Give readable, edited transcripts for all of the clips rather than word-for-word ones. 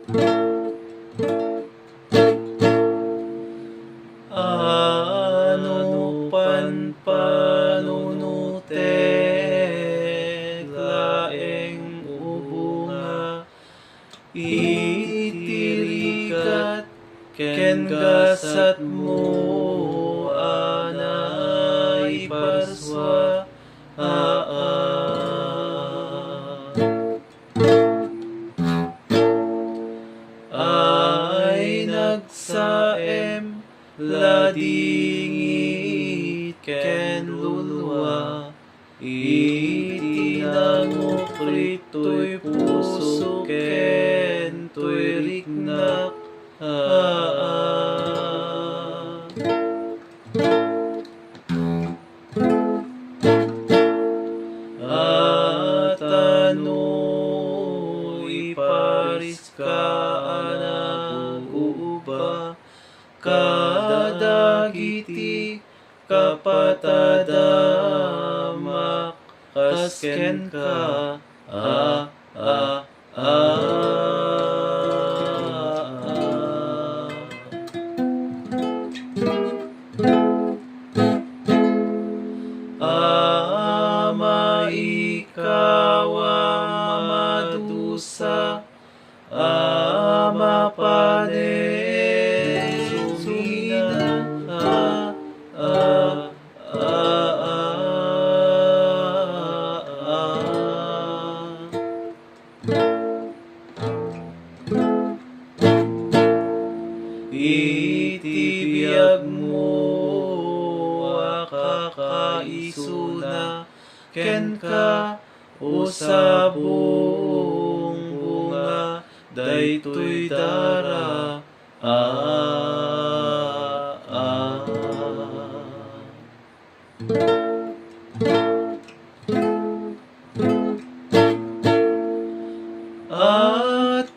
Ano panunutek laeng ubunga itirikat ken gasat mo anay parswa ay nagsaem ladingit ken lulwa itinangok to'y puso ken to'y riknak at ano iparis ka anaguba kadagiti kapatadamak kasken ka Ama ikaw ang madusa Ama sumina itibiyag mo akakaisuna ken ka usabong bunga daytoy dara At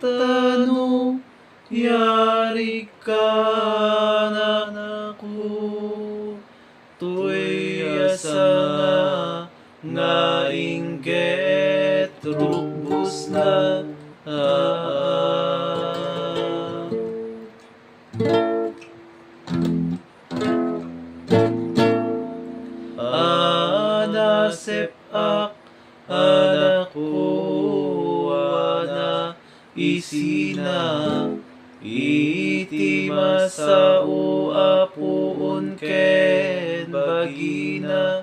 ano yari ka na naku to'y asa nga inggit rukbus na nasepak anaku ana isina iti masao apuon ken bagina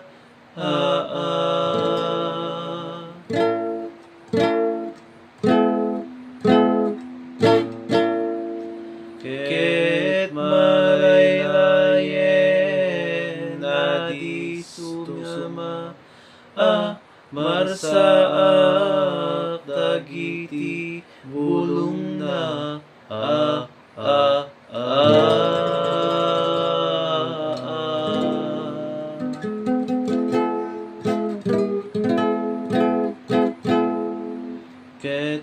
ket malaylayen adi sumyama marsaak dagiti bulong na ket